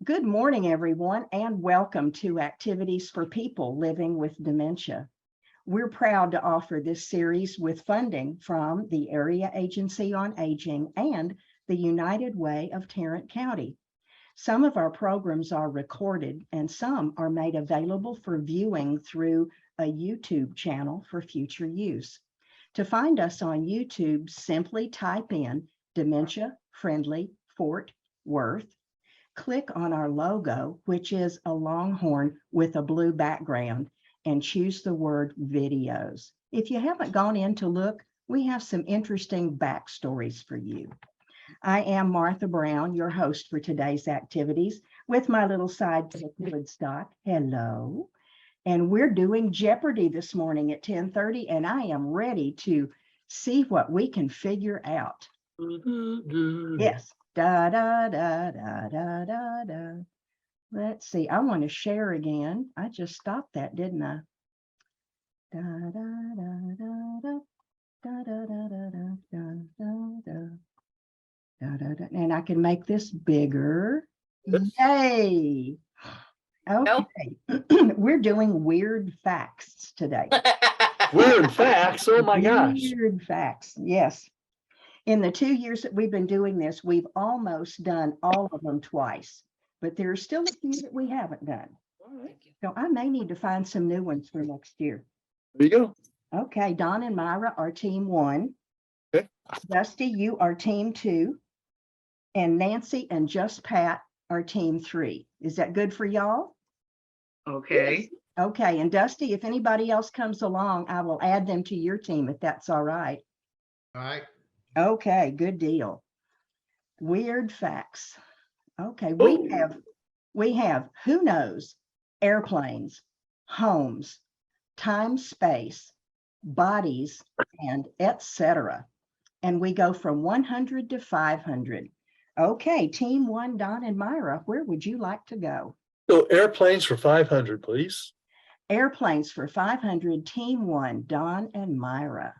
Good morning, everyone, and welcome to Activities for People Living with Dementia. We're proud to offer this series with funding from the Area Agency on Aging and the United Way of Tarrant County. Some of our programs are recorded and some are made available for viewing through a YouTube channel for future use. To find us on YouTube, simply type in Dementia Friendly Fort Worth. Click on our logo, which is a longhorn with a blue background, and choose the word videos. If you haven't gone in to look, we have some interesting backstories for you. I am Martha Brown, your host for today's activities, with my little sidekick Woodstock. Hello. And we're doing Jeopardy this morning at 10:30, and I am ready to see what we can figure out. Yes. Da, da, da, da, da, da, da. Let's see. I want to share again. I just stopped that, didn't I? Da, da, da, da, da, da, da, da, da, da, da, da, da, da. And I can make this bigger. Yay. Okay. We're doing weird facts today. Weird facts. Oh my gosh. Weird facts. Yes. In the 2 years that we've been doing this, we've almost done all of them twice, but there are still a few that we haven't done. So I may need to find some new ones for next year. There you go. Okay, Don and Myra are team 1. Okay. Dusty, you are team 2. And Nancy and Just Pat are team 3. Is that good for y'all? Okay. Okay, and Dusty, if anybody else comes along, I will add them to your team if that's all right. All right. Okay, good deal. Weird facts. Okay, we have who knows, airplanes, homes, time, space, bodies, and etc. And we go from 100 to 500. Okay, team 1, Don and Myra, where would you like to go? So airplanes for 500, please. Airplanes for 500, team 1, Don and Myra.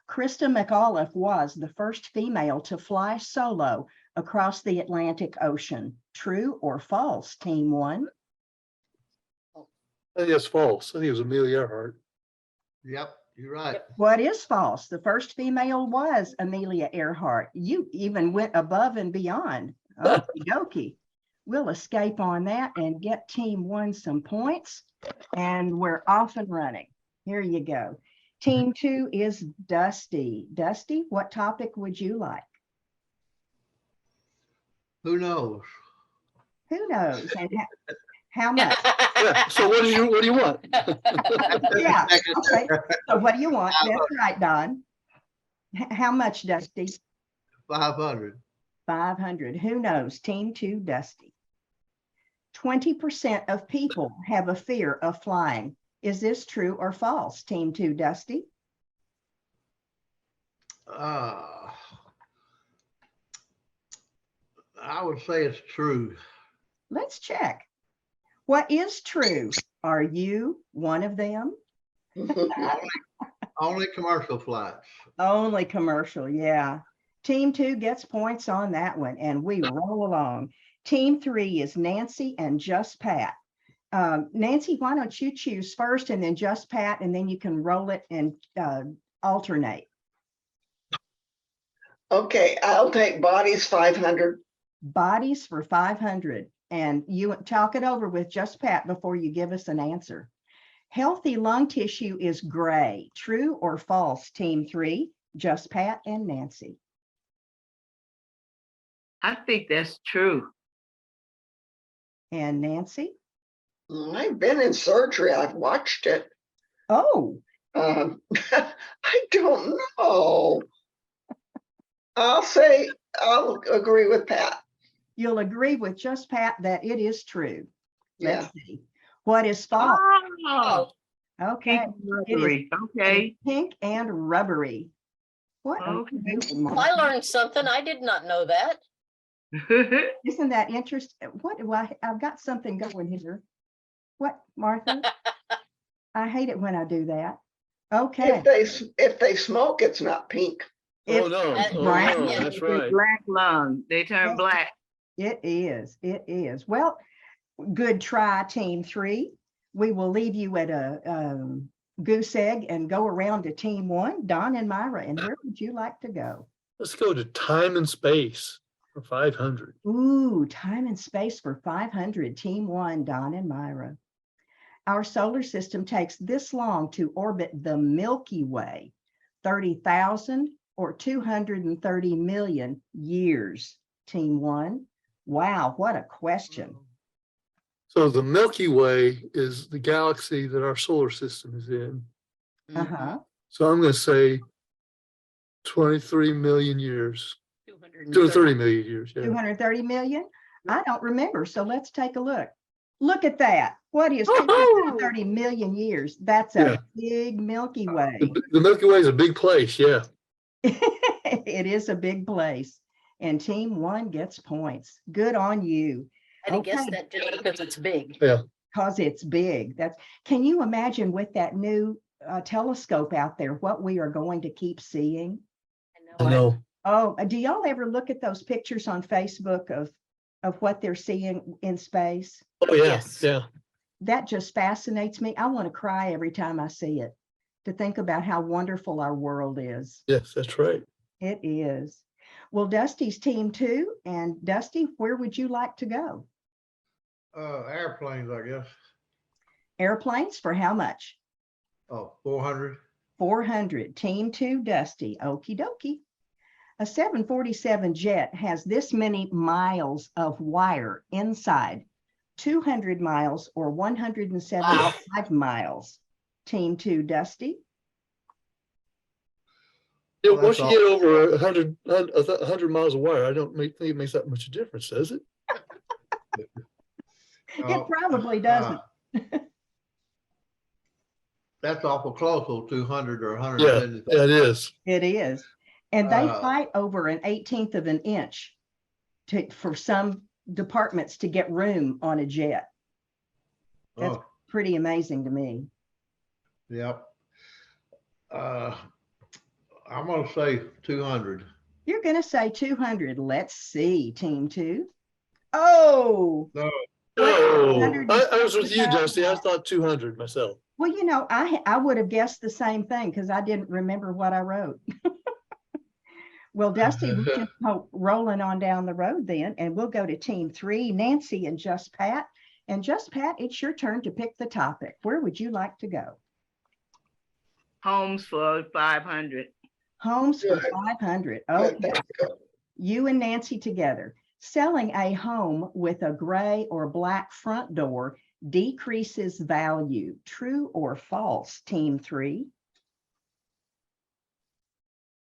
Krista McAuliffe was the first female to fly solo across the Atlantic Ocean. True or false, team 1? I think that's false. I think it was Amelia Earhart. Yep, you're right. What is false? The first female was Amelia Earhart. You even went above and beyond. Okie dokie. We'll escape on that and get team 1 some points. And we're off and running. Here you go. Team 2 is Dusty. Dusty, what topic would you like? Who knows? Who knows? And how much? Yeah. So what do you want? Yeah. Okay. So what do you want? That's right, Don. How much, Dusty? 500. 500. Who knows? Team 2, Dusty. 20% of people have a fear of flying. Is this true or false? Team 2, Dusty. I would say it's true. Let's check. What is true? Are you one of them? Only commercial flights. Only commercial, yeah. Team 2 gets points on that one, and we roll along. Team 3 is Nancy and Just Pat. Nancy, why don't you choose first and then Just Pat, and then you can roll it and alternate. Okay, I'll take bodies 500. Bodies for 500. And you talk it over with Just Pat before you give us an answer. Healthy lung tissue is gray. True or false, team 3? Just Pat and Nancy. I think that's true. And Nancy? I've been in surgery. I've watched it. Oh. I don't know. I'll agree with Pat. You'll agree with Just Pat that it is true. Yeah. Let's see. What is false? Oh, Okay. pink rubbery. Okay. Pink and rubbery. What? Okay. I learned something. I did not know that. Isn't that interesting? What do I've got something going here. What, Martha? I hate it when I do that. Okay. If they smoke, it's not pink. Oh no. If- Oh, Right. no. Yeah. That's right. Black lung. They turn black. It is. It is. Well, good try, team 3. We will leave you at a goose egg and go around to team 1, Don and Myra. And where would you like to go? Let's go to time and space for 500. Ooh, time and space for 500, team 1, Don and Myra. Our solar system takes this long to orbit the Milky Way, 30,000 or 230 million years, team 1. Wow, what a question. So the Milky Way is the galaxy that our solar system is in. Uh-huh. So I'm going to say 23 million years, 230. 230 million years. Yeah. 230 million? I don't remember, so let's take a look. Look at that. What is Woohoo! 230 million years? That's a Yeah. big Milky Way. The Milky Way is a big place. Yeah. It is a big place. And team 1 gets points. Good on you. I guess Okay. that just because it's big. Because it's big. Can you imagine with that new telescope out there, what we are going to keep seeing? I know. Oh, do y'all ever look at those pictures on Facebook of what they're seeing in space? Oh, yeah. Yes. Yeah. That just fascinates me. I want to cry every time I see it, to think about how wonderful our world is. Yes, that's right. It is. Well, Dusty's team 2. And Dusty, where would you like to go? Airplanes, I guess. Airplanes for how much? Oh, 400. 400. Team 2, Dusty. Okie dokie. A 747 jet has this many miles of wire inside, 200 miles or 175 miles. Team 2, Dusty. Yeah, Well, once that's you get over 100 miles of wire, I don't think it makes that much difference, does it? It probably doesn't. That's awful close, or 200 or Yeah, 170. yeah, it is. It is. And they Uh, fight over an 1/18 of an inch for some departments to get room on a jet. That's Oh, pretty amazing to me. yep. I'm gonna say 200. You're going to say 200. Let's see, team 2. Oh, No, Oh, I was with you, 175 Dusty. I thought 200 myself. well, you know, I would have guessed the same thing because I didn't remember what I wrote. Well, Dusty, we can hope rolling on down the road then, and we'll go to team 3, Nancy and Just Pat. And Just Pat, it's your turn to pick the topic. Where would you like to go? Homes for 500. Homes for Good. 500. Good, Okay, let's go. you and Nancy together. Selling a home with a gray or black front door decreases value. True or false, team 3?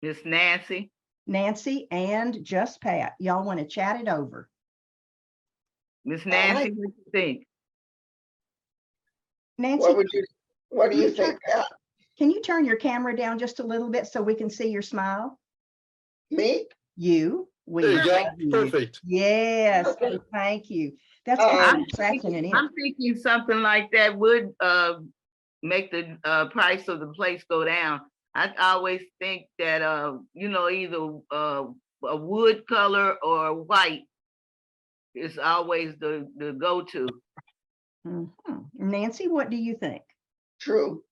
Miss Nancy, Nancy and Just Pat. Y'all want to chat it over? Miss Nancy, what you think? Nancy, What do you think, Pat? can you turn your camera down just a little bit so we can see your smile? Me? You. We There you go. love you. Perfect. Yes, Okay. thank you. That's Um, kind I'm of cracking it in. I'm thinking something like that would make the price of the place go down. I always think that either a wood color or white is always the go-to. Mhm. Nancy, what do you think? True.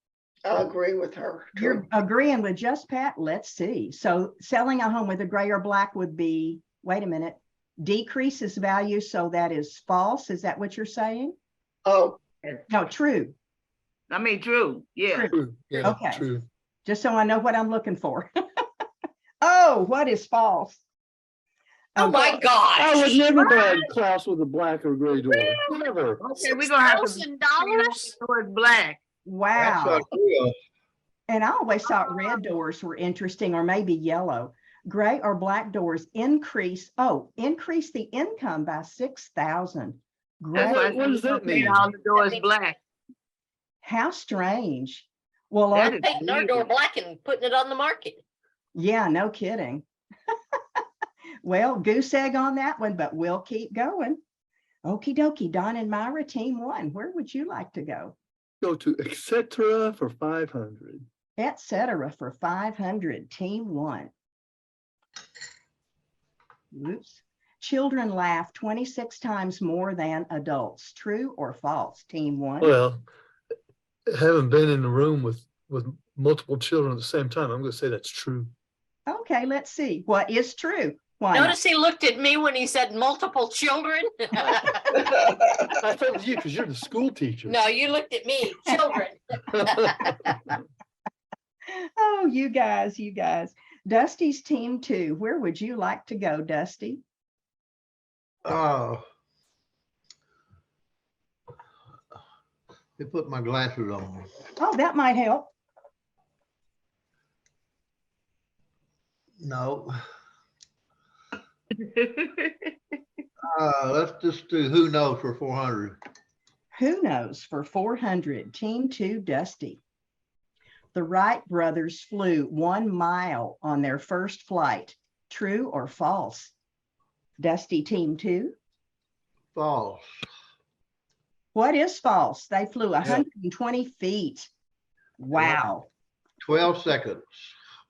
I agree with her. You're True. agreeing with Just Pat? Let's see. So selling a home with a gray or black would be, wait a minute, decreases value. So that is false. Is that what you're saying? Oh, No, true. I mean, true, yeah. True. Yeah, Okay. true. Just so I know what I'm looking for. Oh, what is false? Oh Okay. my I would gosh. never buy a house with a black or gray door. Never. Okay, we're gonna have to $6,000? towards black. that's Wow. unreal. And I always thought red doors were interesting, or maybe yellow. Gray or black doors increase the income by 6,000. That's Great. why What does that paint mean? all the doors means- black. How strange. Well, That I'm is painting our door weird. black and putting it on the market. yeah, no kidding. Well, goose egg on that one, but we'll keep going. Okie dokie, Don and Myra, team 1. Where would you like to go? Go to etc. for 500. Etc. for 500, team 1. Oops. Children laugh 26 times more than adults. True or false? Team one. Well, having been in the room with multiple children at the same time, I'm going to say that's true. Okay, let's see. What is true? Why not? Notice he looked at me when he said multiple children. I thought it was you because you're the school teacher. No, you looked at me, children. Oh, you guys. Dusty's team two. Where would you like to go, Dusty? Let me put my glasses on. Oh, that might help. No, let's just do who knows for 400. Who knows for 400? Team two, Dusty. The Wright brothers flew 1 mile on their first flight. True or false? Dusty, team two. False. What is false? They flew 120 feet. Wow. 12 seconds.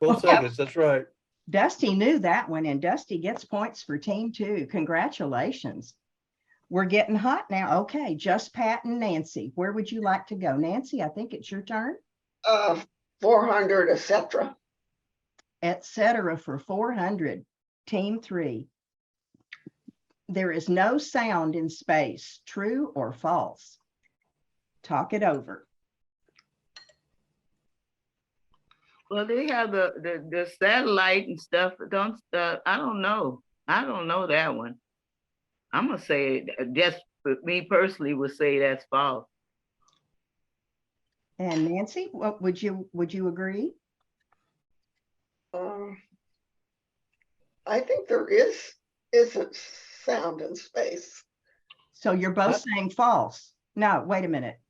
12 seconds, that's right. Dusty knew that one, and Dusty gets points for team two. Congratulations. We're getting hot now. Okay, just Pat and Nancy. Where would you like to go? Nancy, I think it's your turn. 400, etc. Etc. for 400. Team three. There is no sound in space. True or false? Talk it over. Well, they have the satellite and stuff. I don't know. I don't know that one. I'm gonna say just me personally would say that's false. And Nancy, what would you agree? I think there isn't sound in space. So you're both saying false. No, wait a minute.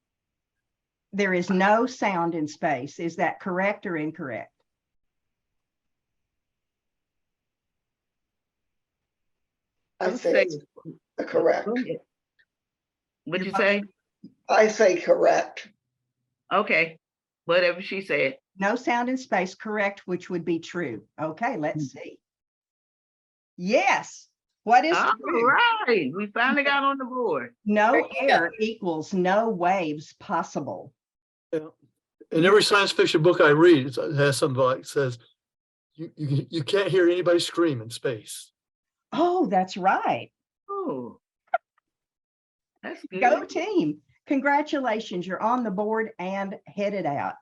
There is no sound in space. Is that correct or incorrect? I say it's correct. What'd you say? I say correct. Okay, whatever she said. No sound in space, correct, which would be true. Okay, let's see. Yes. What is All true? right, we finally got on the board. No air equals no waves possible. Yeah. In every science fiction book I read, it has something like says, you can't hear anybody scream in space. Oh, that's right. Oh, that's good. Go team. Congratulations. You're on the board and headed out.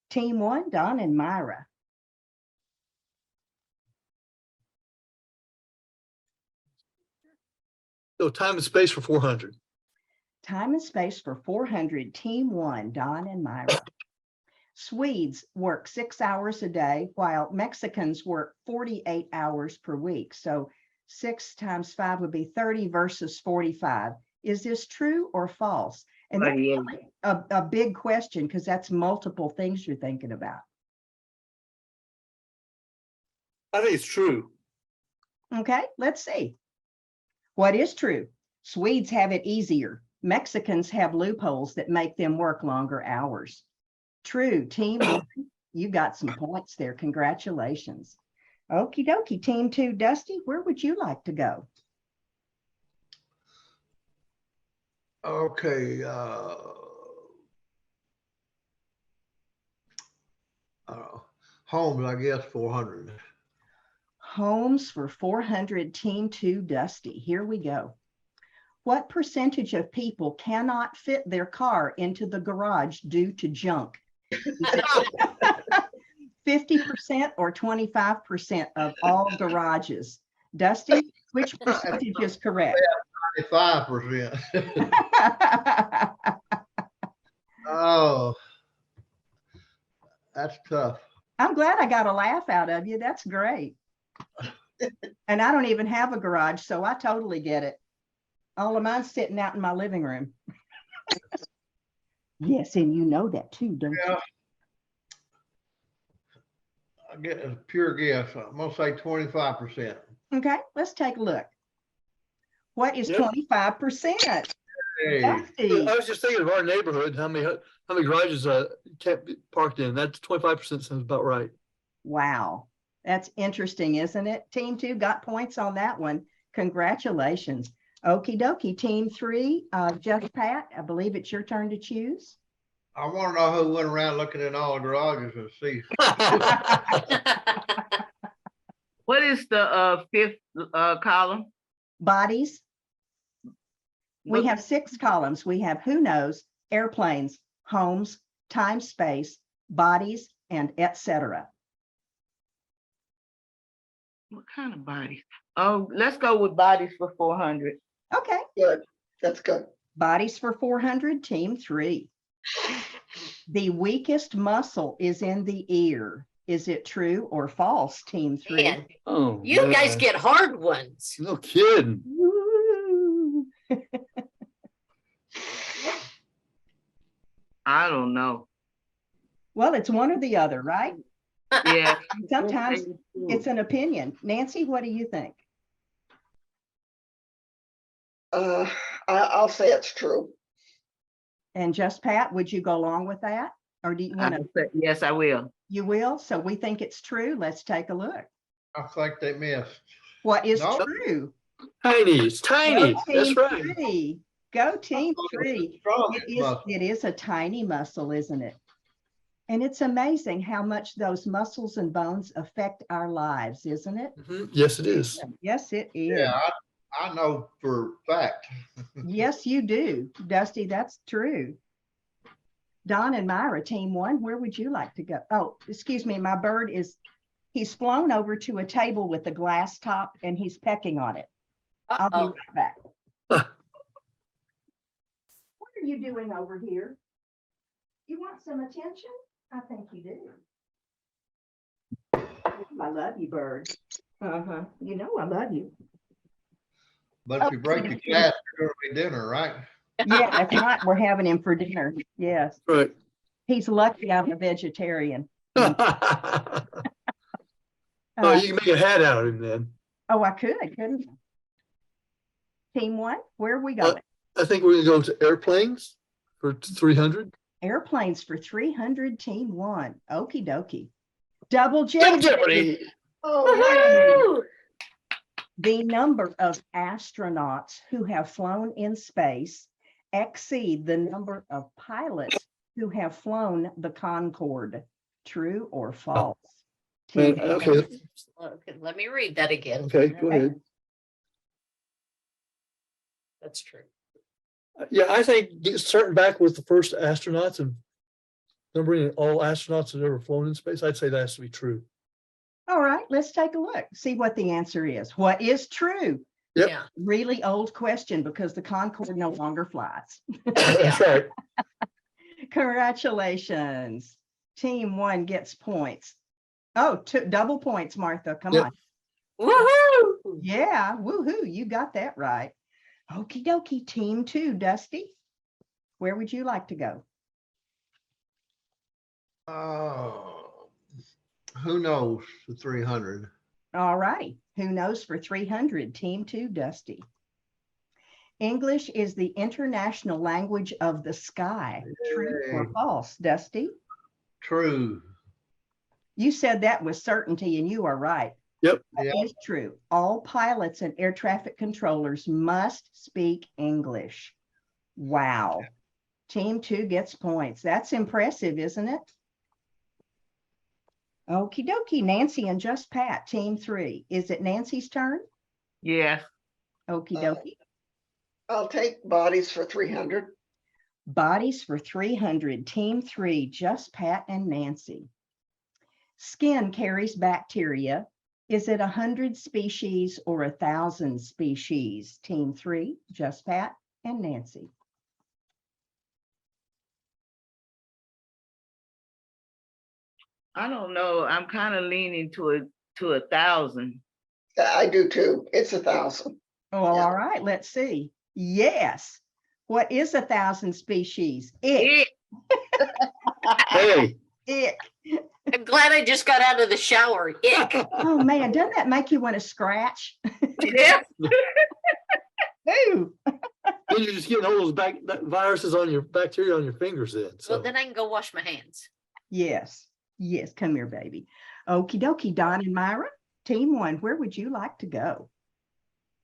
Team one, Don and Myra. So time and space for 400. Time and space for 400. Team one, Don and Myra. Swedes work 6 hours a day, while Mexicans work 48 hours per week. So 6 times 5 would be 30 versus 45. Is this true or false? And that's really a big question because that's multiple things you're thinking about. I think it's true. Okay, let's see. What is true? Swedes have it easier. Mexicans have loopholes that make them work longer hours. True, team one, you got some points there. Congratulations. Okie dokie, team two, Dusty, where would you like to go? Okay. Homes, I guess 400. Homes for 400, team two, Dusty. Here we go. What percentage of people cannot fit their car into the garage due to junk? 50% or 25% of all garages? Dusty, which percentage is correct? 95%. Oh, that's tough. I'm glad I got a laugh out of you. That's great. And I don't even have a garage, so I totally get it. All of mine's sitting out in my living room. Yes, and you know that too, don't you? I get a pure guess. I'm gonna say 25%. Okay, let's take a look. What is 25%? Hey, Dusty. I was just thinking of our neighborhood, how many garages can't be parked in. That's 25% sounds about right. Wow, that's interesting, isn't it? Team two got points on that one. Congratulations. Okie dokie, team 3, Just Pat, I believe it's your turn to choose. I want to know who went around looking in all the garages and see. What is the fifth column? Bodies. We What- have 6 columns. We have who knows, airplanes, homes, time, space, bodies, and etc. What kind of bodies? Oh, let's go with bodies for 400. Okay, Good. That's good. bodies for 400, team 3. The weakest muscle is in the ear. Is it true or false, team 3? Man, Oh, you guys man. get hard ones. No kidding. Woo. I don't know. Well, it's one or the other, right? Yeah. Sometimes it's an opinion. Nancy, what do you think? I'll say it's true. And Just Pat, would you go along with that? Or do you want to? Yes, I will. You will. So we think it's true. Let's take a look. I think they missed. What is No. true? Tiny, it's tiny. Go That's team right. 3. Go team thought it was 3. strongest muscle. It is a tiny muscle, isn't it? And it's amazing how much those muscles and bones affect our lives, isn't it? Mhm. Yes, it is. Yes, it is. Yeah, I know for fact. Yes, you do, Dusty. That's true. Don and Myra, team 1, where would you like to go? Oh, excuse me, my bird he's flown over to a table with a glass top and he's pecking on it. I'll be Uh-oh. right back. Huh. What are you doing over here? You want some attention? I think you do. I love you, bird. Uh-huh. You know I love you. But if you break your glass, you're gonna be dinner, right? Yeah, that's right. We're having him for dinner. Yes. Right. He's lucky I'm a vegetarian. Oh, Uh, you can make a hat out of him then. oh, I could, couldn't I? Team 1, where are we going? I think we're gonna go to airplanes for 300. Airplanes for 300, team 1. Okie dokie. Double Jeopardy. Jeopardy. Oh, Woohoo! The number of astronauts who have flown in space exceed the number of pilots who have flown the Concorde. True or false? Man, Team okay, Okay, let me read that again. okay, go ahead. That's true. Yeah, I think starting back with the first astronauts and numbering in all astronauts that ever flown in space, I'd say that has to be true. All right, let's take a look, see what the answer is. What is true? Yep. Yeah. Really old question because the Concorde no longer flies. That's right. Congratulations. Team 1 gets points. Oh, double points, Martha. Come Yep. on. Woohoo! Yeah, woohoo, you got that right. Okie dokie, team 2, Dusty. Where would you like to go? Who knows the 300? All righty. Who knows for 300, team 2, Dusty. English is the international language of the sky. True or Yay. false, Dusty? True. You said that with certainty and you are right. Yep. That Yeah. is true. All pilots and air traffic controllers must speak English. Wow. Team 2 gets points. That's impressive, isn't it? Okie dokie, Nancy and Just Pat, team 3. Is it Nancy's turn? Yes. Okie Uh, dokie. I'll take bodies for 300. Bodies for 300, team 3, Just Pat and Nancy. Skin carries bacteria. Is it 100 species or 1,000 species? Team 3, Just Pat and Nancy. I don't know. I'm kind of leaning to 1,000. I do too. It's 1,000. Oh, Yeah. all right, let's see. Yes. What is 1,000 species? Ick. Hey. Ick. I'm glad I just got out of the shower. Ick. Oh man, doesn't that make you want to scratch? Yeah. Ooh. Then you're just getting all those viruses on your bacteria on your fingers then. So Well, then I can go wash my hands. Yes. Yes. Come here, baby. Okie dokie, Don and Myra. Team 1, where would you like to go?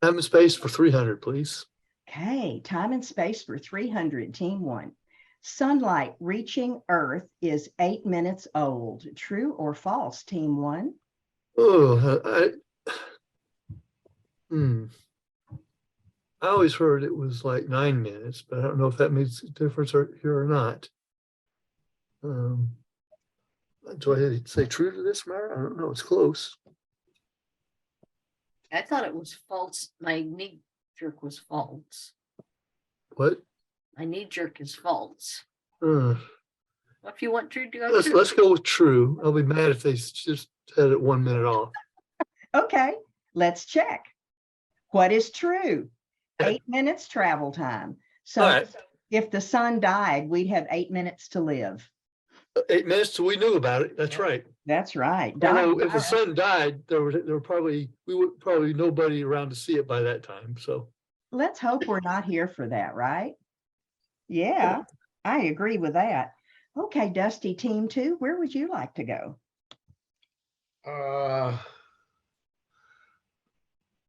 Time and space for 300, please. Okay, time and space for 300, team one. Sunlight reaching Earth is 8 minutes old. True or false, team one? Oh, I always heard it was like 9 minutes, but I don't know if that makes a difference here or not. Do I say true to this, Mara? I don't know. It's close. I thought it was false. My knee jerk was false. What? My knee jerk is false. Uh, If you want true to go let's true. let's go with true. I'll be mad if they just had it 1 minute off. Okay, let's check. What is true? 8 minutes travel time. So All right. if the sun died, we'd have 8 minutes to live. 8 minutes till we knew about it. That's right. That's right. Although if the sun died, there were probably nobody around to see it by that time. So Let's hope we're not here for that, right? Yeah, I agree with that. Okay, Dusty, team two, where would you like to go?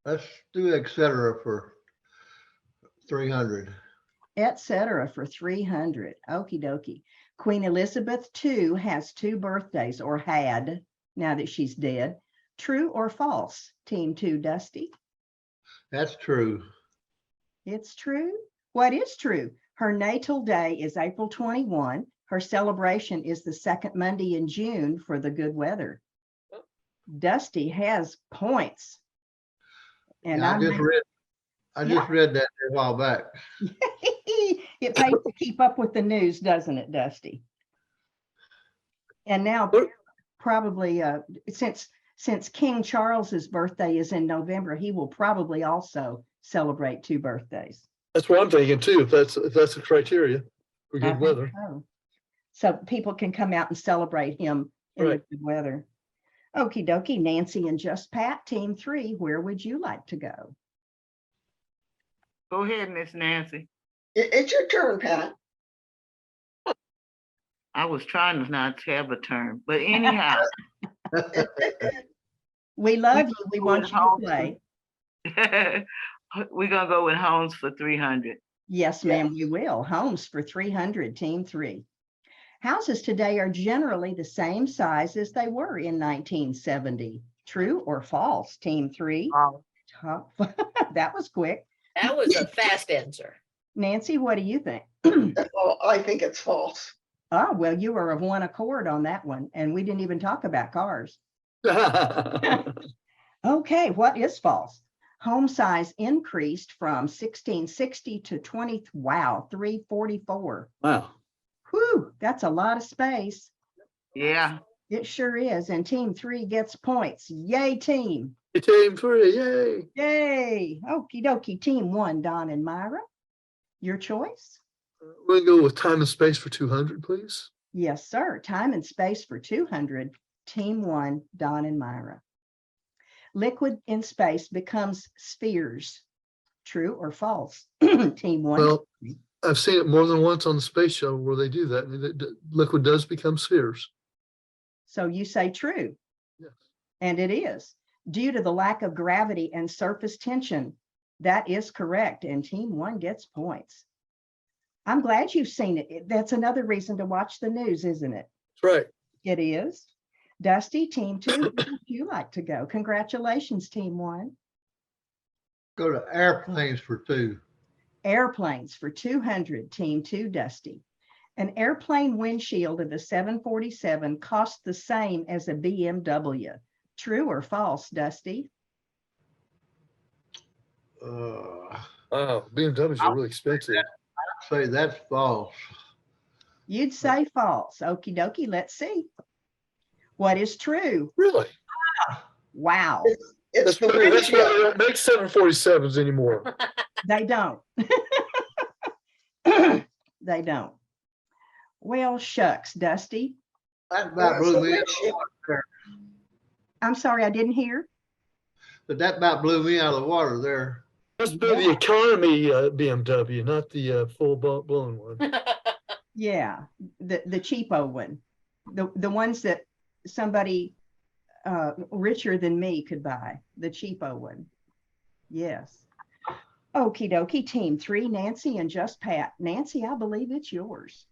Let's do et cetera for 300. Etc. for 300. Okie dokie. Queen Elizabeth II has 2 birthdays, or had, now that she's dead. True or false, team two, Dusty? That's true. It's true. What is true? Her natal day is April 21. Her celebration is the second Monday in June for the good weather. Dusty has points. And Yeah, I just read that a while back. it pays to keep up with the news, doesn't it, Dusty? And now probably since King Charles's birthday is in November, he will probably also celebrate 2 birthdays. that's what I'm thinking too. If that's the criteria for I good think weather. so people can come out and celebrate him in Right. the good weather. Okie dokie, Nancy and Just Pat, team 3, where would you like to go? Go ahead, Miss Nancy. It's your turn, Pat. I was trying not to have a turn, but anyhow. We love you. We want you to play. We're gonna go with Homes for 300. Yes, ma'am, we will. Homes for 300, team 3. Houses today are generally the same size as they were in 1970. True or false, team 3? That was quick. That was a fast answer. Nancy, what do you think? Well, I think it's false. Oh, well, you were of one accord on that one, and we didn't even talk about cars. Okay, what is false? Home size increased from 1660 to 344. Wow. Whew, that's a lot of space. Yeah. It sure is. And team 3 gets points. Yay, team. Team 3, yay. Yay. Okie dokie. Team 1, Don and Myra. Your choice? We're gonna go with time and space for 200, please. Yes, sir. Time and space for 200. Team 1, Don and Myra. Liquid in space becomes spheres. True or false? Team 1. Well, I've seen it more than once on the space shuttle where they do that. And liquid does become spheres. So you say true. Yes. And it is. Due to the lack of gravity and surface tension, that is correct. And team 1 gets points. I'm glad you've seen it. That's another reason to watch the news, isn't it? That's right. It is. Dusty, team 2, where would you like to go? Congratulations, team 1. Go to airplanes for 2. Airplanes for 200, team 2, Dusty. An airplane windshield of a 747 costs the same as a BMW. True or false, Dusty? Wow, BMWs are really expensive. Say that's false. You'd say false. Okie dokie, let's see. What is true? Really? Wow, It's the That's why windshield. they don't make 747s anymore. they don't. They don't. Well, shucks, Dusty. That about It's the blew me out of the windshield. water I'm sorry, I didn't hear. But that about blew me out of the water there. Must be the economy BMW, not the full blown one. Yeah, the cheapo one, the ones that somebody richer than me could buy, the cheapo one. Yes. Okie dokie, team 3, Nancy and Just Pat. Nancy, I believe it's yours.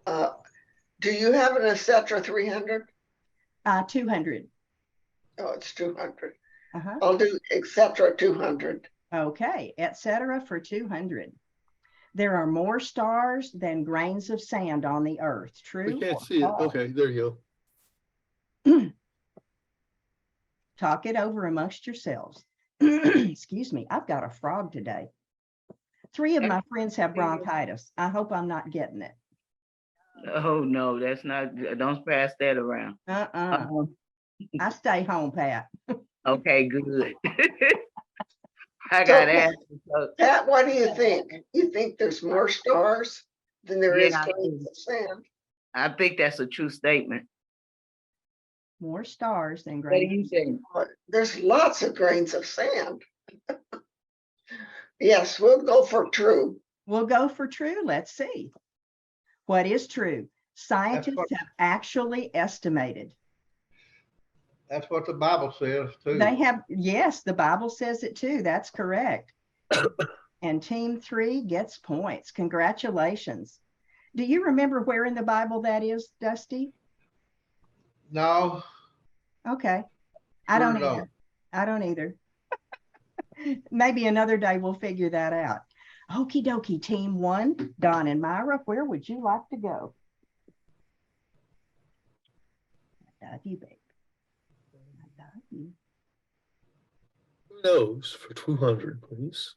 Do you have an et cetera 300? 200. Oh, it's 200. Uh-huh. I'll do et cetera 200. Okay, etc. for 200. There are more stars than grains of sand on the earth. True? We can't or see it. false? Okay, there you Talk it over amongst yourselves. Excuse me, I've got a frog today. 3 of my friends have bronchitis. I hope I'm not getting it. Oh, no, that's not, don't pass that around. I stay home, Pat. Okay, good. I So, got asked. Pat, what do you think? You think there's more stars than there is Yeah, I grains of sand? I think that's a true statement. More stars than What do grains. you think? There's lots of grains of sand. Yes, we'll go for true. We'll go for true. Let's see. What is true? Scientists what- have actually estimated. That's what the Bible says too. They have, yes, the Bible says it too. That's correct. And team 3 gets points. Congratulations. Do you remember where in the Bible that is, Dusty? No, Okay. I Sure don't don't. either. I don't either. Maybe another day we'll figure that out. Okie dokie, team 1, Don and Myra, where would you like to go? I love you, babe. I love you. Who knows for 200, please?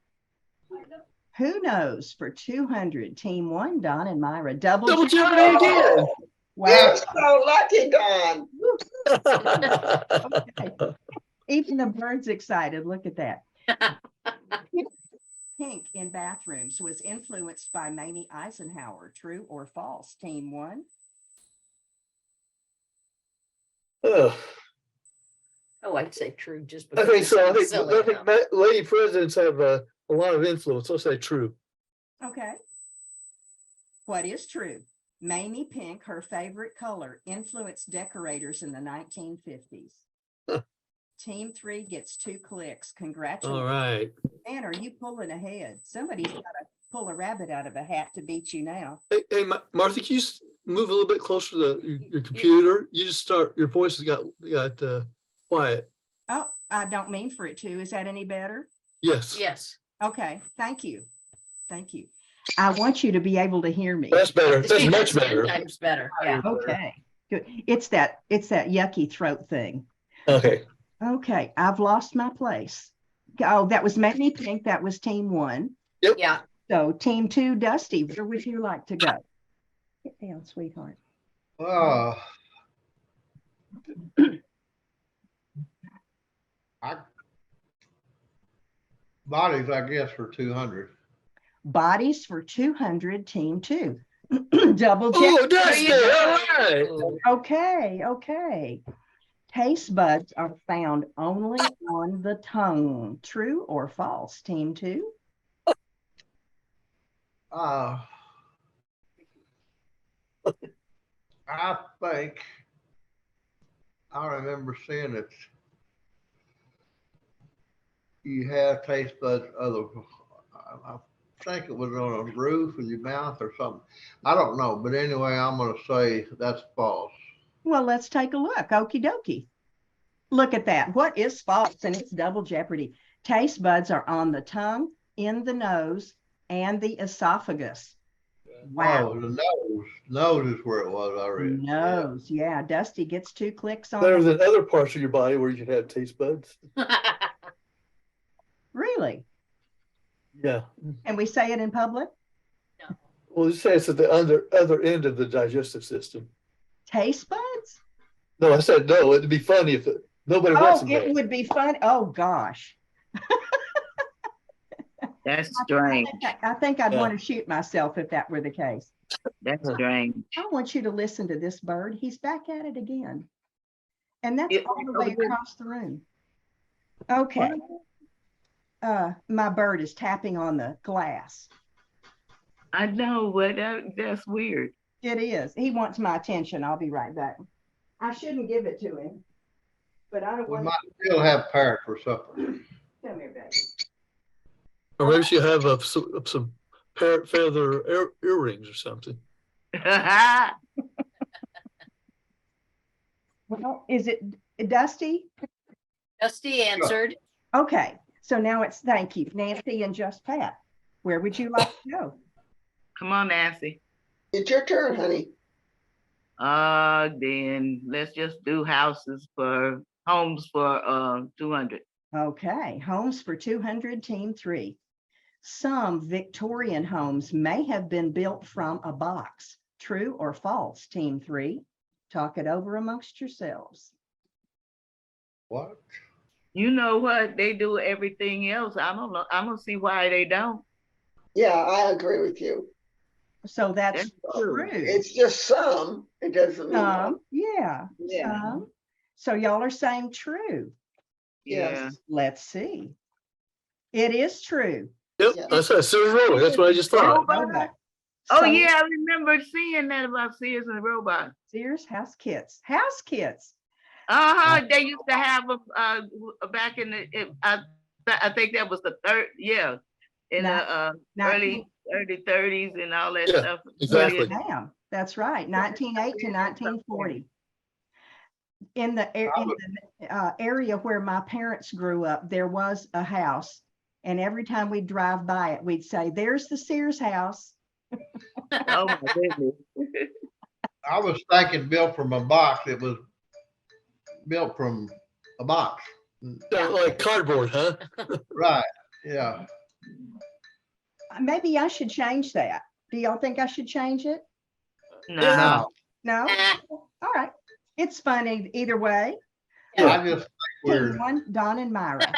Who knows for 200, team 1, Don and Myra. Double Jeopardy again. Wow. You're so lucky, Don. Okay. Even the bird's excited. Look at that. Pink in bathrooms was influenced by Mamie Eisenhower. True or false? Team 1. Ugh. Oh, I'd say true just I because. think so. I it's think silly enough. lady presidents have a lot of influence. I'll say true. Okay. What is true? Mamie Pink, her favorite color, influenced decorators in the 1950s. Team 3 gets 2 clicks. Congratulations. All right. Man, are you pulling ahead? Somebody's got to pull a rabbit out of a hat to beat you now. Hey, Martha, can you move a little bit closer to your computer? You just start, your voice has got quiet. Oh, I don't mean for it to. Is that any better? Yes. Yes. Okay, thank you. Thank you. I want you to be able to hear me. That's better. That's much better. Times better. Yeah. Okay, good. It's that yucky throat thing. Okay. Okay, I've lost my place. Oh, that was Mamie Pink. That was team 1. Yeah. So team 2, Dusty, where would you like to go? Get down, sweetheart. Bodies, I guess, for 200. Bodies for 200, team 2. Double Oh, check. Dusty, all right. Okay. Taste buds are found only on the tongue. True or false, team 2? I think I remember seeing it. You have taste buds I think it was on a roof in your mouth or something. I don't know, but anyway, I'm going to say that's false. Well, let's take a look. Okie dokie. Look at that. What is false? And it's double jeopardy. Taste buds are on the tongue, in the nose, and the esophagus. Wow. Oh, the nose is where it was already. Nose. Yeah. Dusty gets 2 clicks on Better that. than other parts of your body where you can have taste buds. Really? Yeah. And we say it in public? Well, you say it's at the other end of the digestive system. Taste buds? No, I said no. It'd be funny if nobody wants Oh, to it know. would be fun. Oh, gosh. That's strange. I think I'd Yeah. want to shoot myself if that were the case. That's strange. I want you to listen to this bird. He's back at it again. And that's Yeah, all the way okay. across the room. Okay. My bird is tapping on the glass. I know, but that's weird. It is. He wants my attention. I'll be right back. I shouldn't give it to him, but I don't We want might still have parrot for supper. Come here, baby. Or maybe she have some parrot feather earrings or something. Well, is it Dusty? Dusty answered. Okay, so now it's, thank you, Nancy and Just Pat. Where would you like to go? Come on, Nancy. It's your turn, honey. Then let's just do homes for 200. Okay, homes for 200, team 3. Some Victorian homes may have been built from a box. True or false, team 3? Talk it over amongst yourselves. What? You know what? They do everything else. I don't know. I don't see why they don't. Yeah, I agree with you. So that's That's true. true. It's just some, it doesn't mean all. Some, yeah, Yeah. some. So y'all are saying true. Yeah. Yes. Let's see. It is true. Yep, Yeah. that's Sears Roebuck. That's what I just thought. Roebuck. Oh So yeah, I remember seeing that about Sears and Roebuck. Sears House Kits. House Kits. They used to have them back in I think that was the third, yeah, in the early 30s and all that Yeah, stuff. exactly. Damn, that's right. 1908 to 1940. In the area where my parents grew up, there was a house, and every time we'd drive by it, we'd say, "There's the Sears house." Oh my goodness. I was thinking built from a box. It was built from a box. Yeah, like cardboard, huh? Right, yeah. Maybe I should change that. Do y'all think I should change it? No. Now, No? Ah, All right. It's funny either way. I just think Team we're, 1, Don and Myra.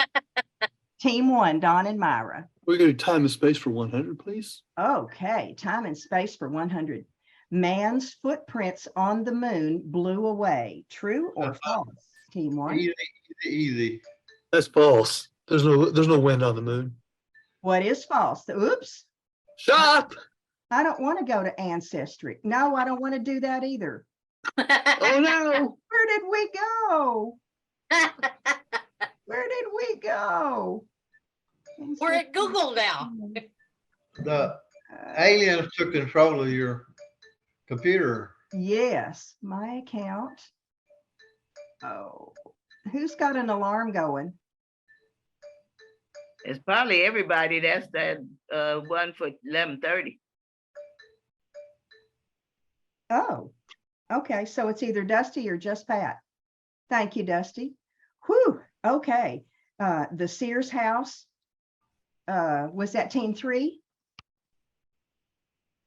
Team 1, Don and Myra. We're going to time and space for 100, please. Okay, time and space for 100. Man's footprints on the moon blew away. True or false? Team 1. easy. That's false. There's no wind on the moon. What is false? Oops. Stop! I don't want to go to Ancestry. No, I don't want to do that either. Oh no! Where did we go? Where did we go? We're at Google now. The aliens took control of your computer. Yes, my account. Oh, who's got an alarm going? It's probably everybody. That's that one for 11:30. Oh, okay. So it's either Dusty or Just Pat. Thank you, Dusty. Whew. Okay. The Sears house. Was that team 3?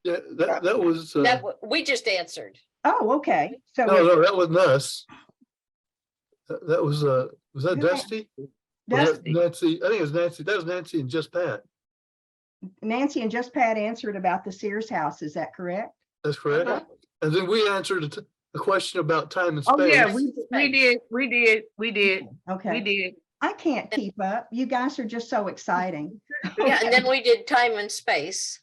Yeah, that was. We just answered. Oh, okay. So No, that wasn't us. That was that Who- Dusty? Was that Dusty. Nancy? I think it was Nancy. That was Nancy and Just Pat. Nancy and Just Pat answered about the Sears house. Is that correct? That's correct. Uh-huh. And then we answered the question about time and space. Oh yeah, we did. Okay. We did. I can't keep up. You guys are just so exciting. Yeah, and then we did time and space.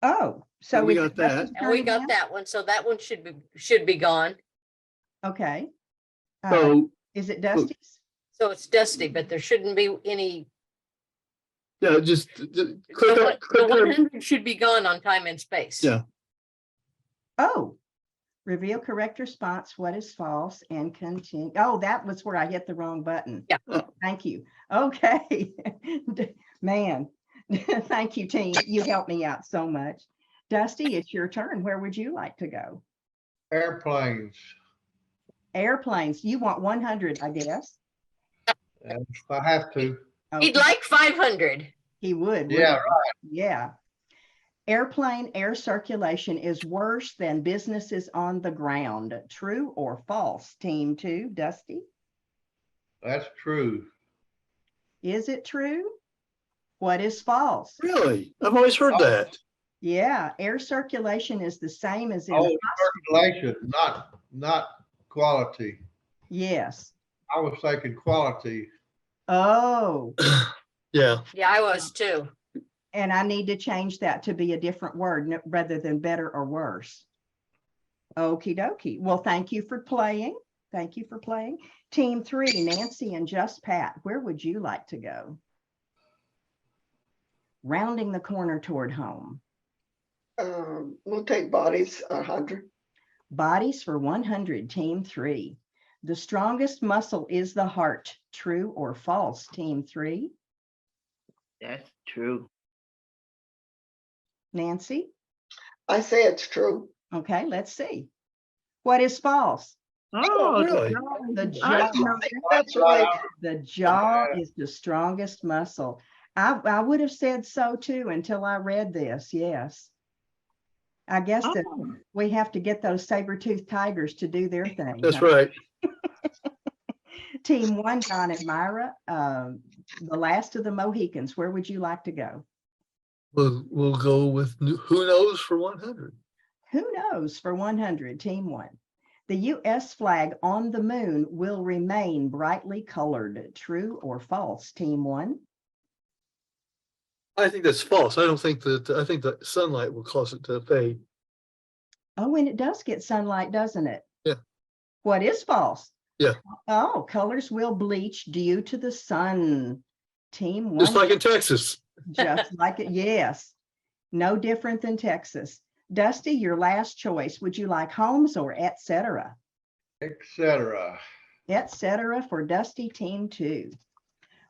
Oh, so We is got it that. Dusty's And we turn got again? that one. So that one should be gone. Okay. So Is it Dusty's? So it's Dusty, but there shouldn't be any. yeah, just The click on 100 should be gone on time and space. Yeah. Oh, reveal correct response. What is false and continue. Oh, that was where I hit the wrong button. Yeah. Thank you. Okay. Man, thank you, team. You helped me out so much. Dusty, it's your turn. Where would you like to go? Airplanes. Airplanes. You want 100, I guess. And if I have to. He'd Okay. like 500. He would. Yeah, wouldn't he? Yeah. Airplane air circulation is worse than businesses on the ground. True or false? Team 2, Dusty. That's true. Is it true? What is false? Really? I've always heard that. Yeah, air circulation is the same as in. Oh, circulation, not quality. Yes. I was thinking quality. Oh, Yeah. Yeah, I was too. and I need to change that to be a different word rather than better or worse. Okie dokie. Well, thank you for playing. Thank you for playing. Team 3, Nancy and Just Pat, where would you like to go? Rounding the corner toward home. We'll take bodies, 100. Bodies for 100, team 3. The strongest muscle is the heart. True or false, team 3? That's true. Nancy? I say it's true. Okay, let's see. What is false? Oh, really? The I jaw. know That's right. The jaw is the strongest muscle. I would have said so too until I read this. Yes. I guess that Oh. we have to get those saber-toothed tigers to do their thing. That's huh? right. Team 1, John and Myra, the last of the Mohicans. Where would you like to go? We'll go with who knows for 100. Who knows for 100, team 1. The US flag on the moon will remain brightly colored. True or false, team 1? I think that's false. I think that sunlight will cause it to fade. Oh, and it does get sunlight, doesn't it? Yeah. What is false? Yeah. Oh, colors will bleach due to the sun. Team 1. Just like in Texas. Just like it. Yes. No different than Texas. Dusty, your last choice. Would you like Holmes or et cetera? Etc. Et cetera for Dusty, team 2.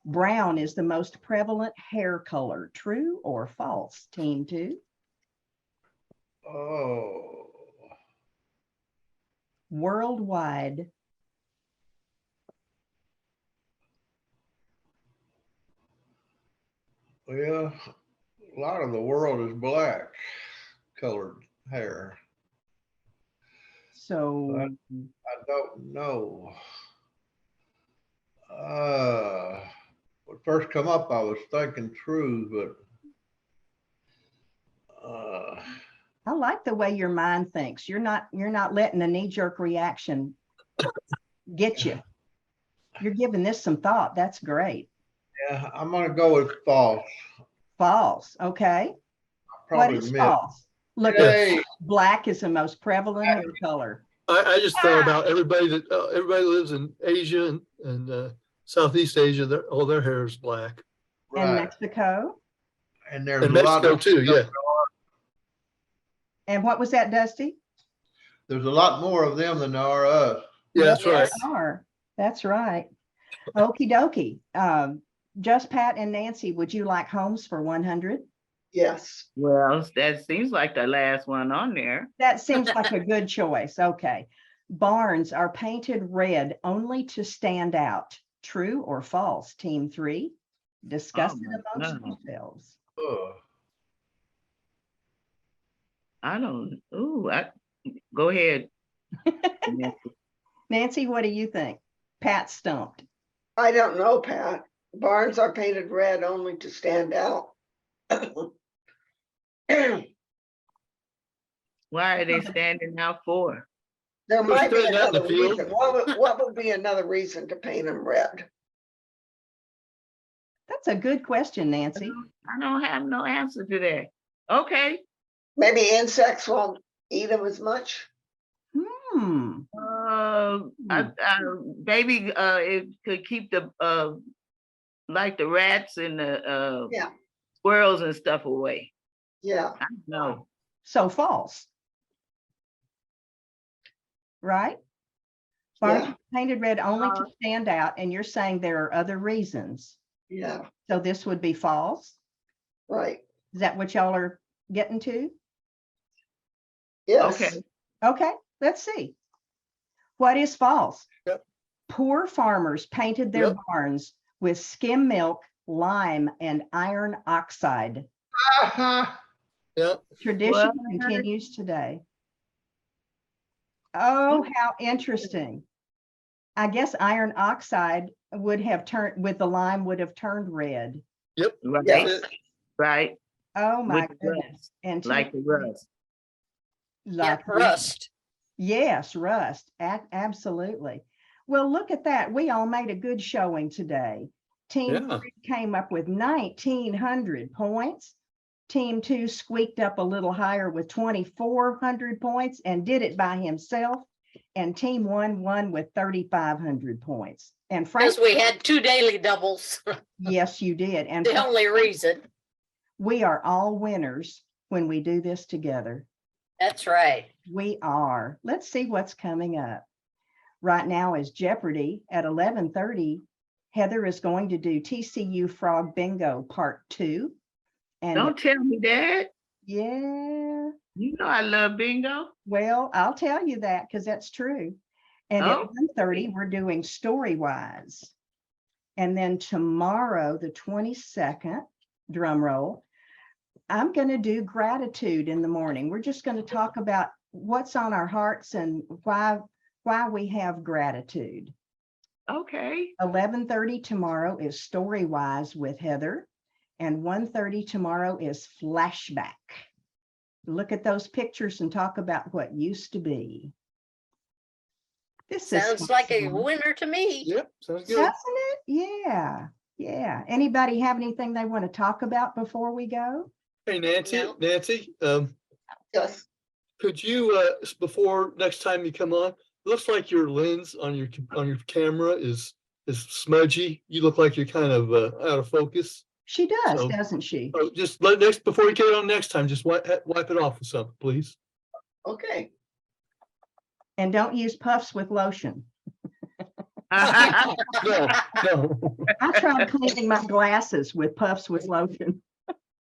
Brown is the most prevalent hair color. True or false, team 2? Oh, Worldwide. well, a lot of the world is black colored hair. So I don't know. What first come up, I was thinking true, but I like the way your mind thinks. You're not letting a knee-jerk reaction get you. You're giving this some thought. That's great. yeah, I'm gonna go with false. False. Okay. What Probably is missed. false? Look, Yay. black is the most prevalent hair color. I just thought about everybody that lives in Asia and Southeast Asia. All their hair is black. And Right. Mexico. And there's And a lot Mexico of, too. Yeah. And what was that, Dusty? there's a lot more of them than there are us. Yeah, that's right. Yes, are. That's right. Okie dokie. Just Pat and Nancy, would you like Holmes for 100? Yes. Well, that seems like the last one on there. That seems like a good choice. Okay. Barns are painted red only to stand out. True or false, team 3? Discuss Oh, it amongst no. yourselves. Ugh. I don't, go ahead. Nancy, what do you think? Pat stumped. I don't know, Pat. Barns are painted red only to stand out. There Why are they standing out for? might be standing out in the another field. reason. What would be another reason to paint them red? That's a good question, Nancy. I don't have no answer to that. Okay. Maybe insects won't eat them as much. Hmm. Maybe it could keep the like the rats and the Yeah. squirrels and stuff away. Yeah. I don't know. So false. Right? Barns Yeah. are painted red only to stand out, and you're saying there are other reasons. Yeah. So this would be false. Right. Is that what y'all are getting to? Yes. Okay. Okay, let's see. What is false? Yep. Poor farmers painted their Yep. barns with skim milk, lime, and iron oxide. Uh-huh. Yeah. Tradition What? continues today. Oh, how interesting. I guess iron oxide would have turned, with the lime, would have turned red. Yep. Right. Yes. Right. Oh, my With the goodness. rust, And like the rust. like Rust. Yes, rust. Absolutely. Well, look at that. We all made a good showing today. Team Yeah. 3 came up with 1,900 points. Team 2 squeaked up a little higher with 2,400 points and did it by himself. And Team 1 won with 3,500 points. And Because frankly, we had 2 daily doubles. yes, you did. And The only reason. We are all winners when we do this together. That's right. We are. Let's see what's coming up. Right now is Jeopardy at 11:30. Heather is going to do TCU Frog Bingo Part 2. And Don't tell me that. yeah, You know I love bingo. well, I'll tell you that because that's true. And at Oh. 1:30, we're doing Storywise. And then tomorrow, the 22nd, drum roll, I'm going to do gratitude in the morning. We're just going to talk about what's on our hearts and why we have gratitude. Okay. 11:30 tomorrow is Storywise with Heather, and 1:30 tomorrow is Flashback. Look at those pictures and talk about what used to be. This Sounds like a fun. winner to me. Yep, sounds good. Doesn't it? Yeah, yeah. Anybody have anything they want to talk about before we go? Hey, Nancy, No. Nancy, Yes. could you, before next time you come on, looks like your lens on your camera is smudgy. You look like you're kind of out of focus. She does, So- doesn't she? Oh, just before you get on next time, just wipe it off with something, please. Okay. And don't use puffs with lotion. No, no. I tried cleaning my glasses with puffs with lotion.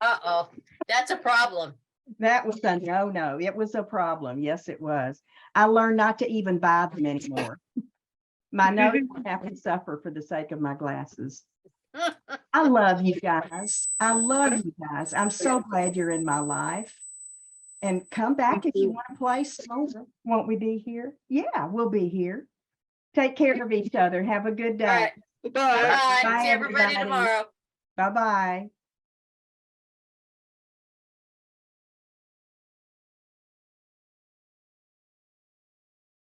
Uh-oh, that's a problem. That was a no, it was a problem. Yes, it was. I learned not to even buy them anymore. My nose won't have to suffer for the sake of my glasses. I love you guys. I love you guys. I'm so glad you're in my life. And come back if you want to play some more. Won't we be here? Yeah, we'll be here. Take care of each other. Have a good All right. day. Bye. Bye. Bye, See everybody everybody. tomorrow. Bye-bye.